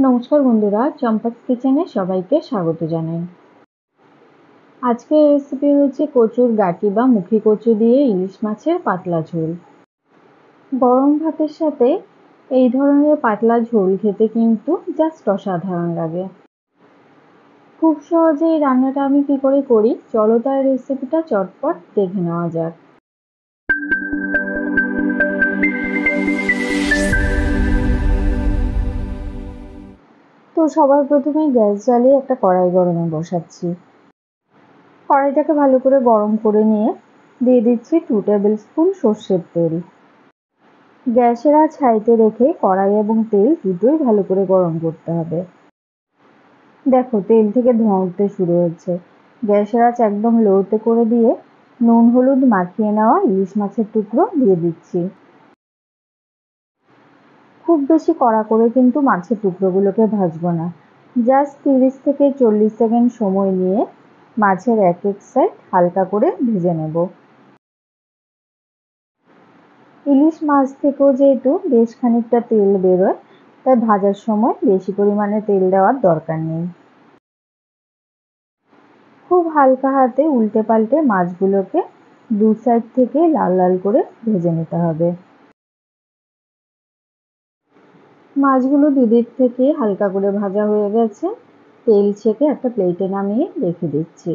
নমস্কার বন্ধুরা, চম্পাস কিচেনে সবাইকে স্বাগত জানাই। আজকের রেসিপি হচ্ছে কচুর গাঁটি বা মুখী কচু দিয়ে ইলিশ মাছের পাতলা ঝোল। গরম ভাতের সাথে এই ধরনের পাতলা ঝোল খেতে কিন্তু জাস্ট অসাধারণ লাগে। খুব সহজে এই রান্নাটা আমি কি করে করি, চলো তার রেসিপিটা চটপট দেখে নেওয়া যাক। তো সবার প্রথমে গ্যাস জ্বালিয়ে একটা কড়াই গরমে বসাচ্ছি। কড়াইটাকে ভালো করে গরম করে নিয়ে দিয়ে দিচ্ছি 2 টেবিল স্পুন সর্ষের তেল। গ্যাসের আঁচ হাইতে রেখে কড়াই এবং তেল দুটোই ভালো করে গরম করতে হবে। দেখো তেল থেকে ধোঁয়া উঠতে শুরু হচ্ছে। গ্যাসের আঁচ একদম লোতে করে দিয়ে নুন হলুদ মাখিয়ে নেওয়া ইলিশ মাছের টুকরো দিয়ে দিচ্ছি। খুব বেশি কড়া করে কিন্তু মাছের টুকরোগুলোকে ভাজবো না, জাস্ট 30 থেকে 40 সেকেন্ড সময় নিয়ে মাছের এক এক সাইড হালকা করে ভেজে নেব। ইলিশ মাছ থেকেও যেহেতু বেশ খানিকটা তেল বেরোয়, তাই ভাজার সময় বেশি পরিমাণে তেল দেওয়ার দরকার নেই। খুব হালকা হাতে উল্টে পাল্টে মাছগুলোকে দু সাইড থেকে লাল লাল করে ভেজে নিতে হবে। মাছগুলো দুদিক থেকে হালকা করে ভাজা হয়ে গেছে, তেল ছেঁকে একটা প্লেটে নামিয়ে রেখে দিচ্ছি।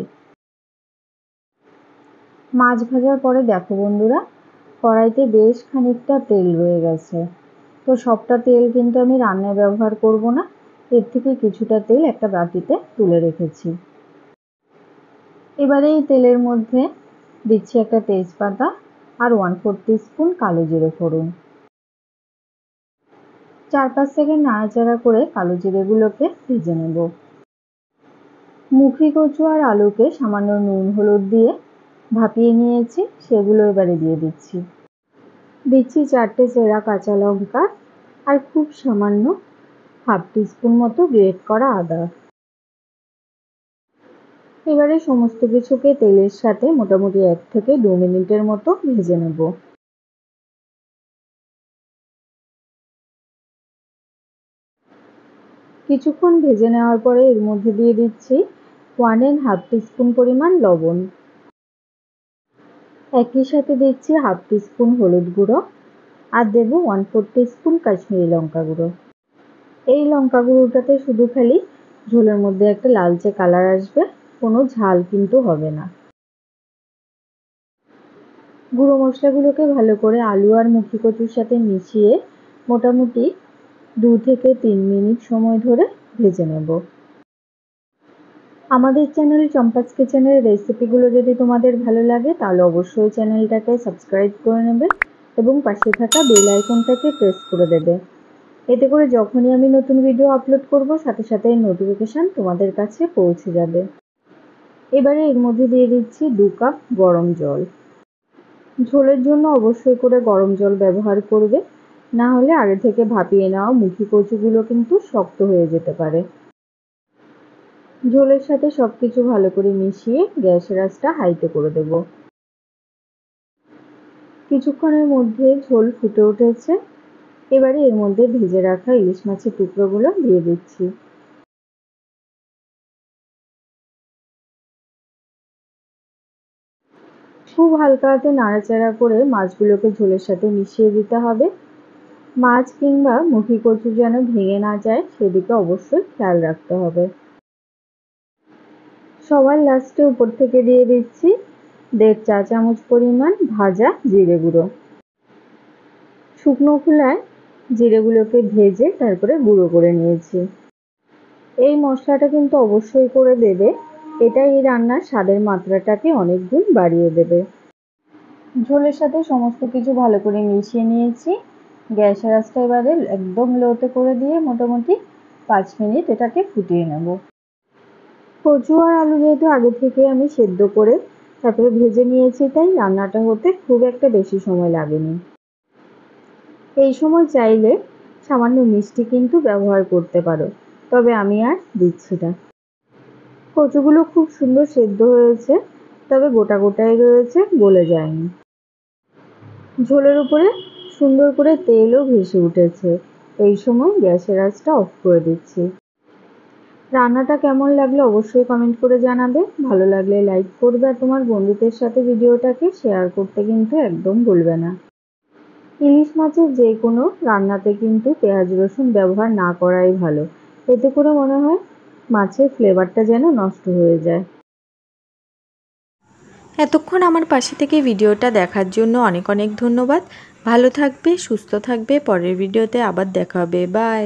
মাছ ভাজার পরে দেখো বন্ধুরা, কড়াইতে বেশ খানিকটা তেল রয়ে গেছে। তো সবটা তেল কিন্তু আমি রান্নায় ব্যবহার করব না, এর থেকে কিছুটা তেল একটা বাটিতে তুলে রেখেছি। এবারে এই তেলের মধ্যে দিচ্ছি একটা তেজপাতা আর 1/4 টিস্পুন কালো জিরে ফোড়ন। 4-5 সেকেন্ড নাড়াচাড়া করে কালো জিরেগুলোকে ভেজে নেব। মুখী কচু আর আলুকে সামান্য নুন হলুদ দিয়ে ভাপিয়ে নিয়েছি, সেগুলো এবারে দিয়ে দিচ্ছি। দিচ্ছি 4টে চেরা কাঁচা লঙ্কা আর খুব সামান্য 1/2 টিস্পুন মতো গ্রেট করা আদা। এবারে সমস্ত কিছুকে তেলের সাথে মোটামুটি 1 থেকে 2 মিনিটের মতো ভেজে নেব। কিছুক্ষণ ভেজে নেওয়ার পরে এর মধ্যে দিয়ে দিচ্ছি 1.5 টিস্পুন পরিমাণ লবণ। একই সাথে দিচ্ছি 1/2 টিস্পুন হলুদ গুঁড়ো আর দেব 1/4 টিস্পুন কাশ্মীরি লঙ্কা গুঁড়ো। এই লঙ্কা গুঁড়োটাতে শুধু খালি ঝোলের মধ্যে একটা লালচে কালার আসবে, কোনো ঝাল কিন্তু হবে না। গুঁড়ো মশলাগুলোকে ভালো করে আলু আর মুখী কচুর সাথে মিশিয়ে মোটামুটি 2 থেকে 3 মিনিট সময় ধরে ভেজে নেব। আমাদের চ্যানেল চম্পাস কিচেনের রেসিপিগুলো যদি তোমাদের ভালো লাগে তাহলে অবশ্যই চ্যানেলটাকে সাবস্ক্রাইব করে নেবে এবং পাশে থাকা বেল আইকনটাকে প্রেস করে দেবে। এতে করে যখনই আমি নতুন ভিডিও আপলোড করব সাথে সাথে নোটিফিকেশন তোমাদের কাছে পৌঁছে যাবে। এবারে এর মধ্যে দিয়ে দিচ্ছি 2 কাপ গরম জল। ঝোলের জন্য অবশ্যই করে গরম জল ব্যবহার করবে, না হলে আগে থেকে ভাপিয়ে নেওয়া মুখী কচুগুলো কিন্তু শক্ত হয়ে যেতে পারে। ঝোলের সাথে সবকিছু ভালো করে মিশিয়ে গ্যাসের আঁচটা হাইতে করে দেব। কিছুক্ষণের মধ্যে ঝোল ফুটে উঠেছে। এবারে এর মধ্যে ভেজে রাখা ইলিশ মাছের টুকরোগুলো দিয়ে দিচ্ছি। খুব হালকা হাতে নাড়াচাড়া করে মাছগুলোকে ঝোলের সাথে মিশিয়ে দিতে হবে। মাছ কিংবা মুখী কচু যেন ভেঙে না যায় সেদিকে অবশ্যই খেয়াল রাখতে হবে। সবার লাস্টে উপর থেকে দিয়ে দিচ্ছি 1.5 চা চামচ পরিমাণ ভাজা জিরে গুঁড়ো। শুকনো খোলায় জিরেগুলোকে ভেজে তারপরে গুঁড়ো করে নিয়েছি। এই মশলাটা কিন্তু অবশ্যই করে দেবে, এটা এই রান্নার স্বাদের মাত্রাটাকে অনেক গুণ বাড়িয়ে দেবে। ঝোলের সাথে সমস্ত কিছু ভালো করে মিশিয়ে নিয়েছি। গ্যাসের আঁচটা এবারে একদম লোতে করে দিয়ে মোটামুটি 5 মিনিট এটাকে ফুটিয়ে নেব। কচু আর আলু যেহেতু আগে থেকে আমি সেদ্ধ করে তারপরে ভেজে নিয়েছি, তাই রান্নাটা হতে খুব একটা বেশি সময় লাগেনি। এই সময় চাইলে সামান্য মিষ্টি কিন্তু ব্যবহার করতে পারো, তবে আমি আর দিচ্ছি না। কচুগুলো খুব সুন্দর সেদ্ধ হয়েছে, তবে গোটা গোটাই রয়েছে, গলে যায়নি। ঝোলের উপরে সুন্দর করে তেলও ভেসে উঠেছে। এই সময় গ্যাসের আঁচটা অফ করে দিচ্ছি। রান্নাটা কেমন লাগলো অবশ্যই কমেন্ট করে জানাবে। ভালো লাগলে লাইক করবে আর তোমার বন্ধুদের সাথে ভিডিওটাকে শেয়ার করতে কিন্তু একদম ভুলবে না। ইলিশ মাছের যে কোনো রান্নাতে কিন্তু পেঁয়াজ রসুন ব্যবহার না করাই ভালো। এতে করে মনে হয় মাছের ফ্লেভারটা যেন নষ্ট হয়ে যায়। এতক্ষণ আমার পাশে থেকে ভিডিওটা দেখার জন্য অনেক অনেক ধন্যবাদ। ভালো থাকবে, সুস্থ থাকবে। পরের ভিডিওতে আবার দেখা হবে। বাই।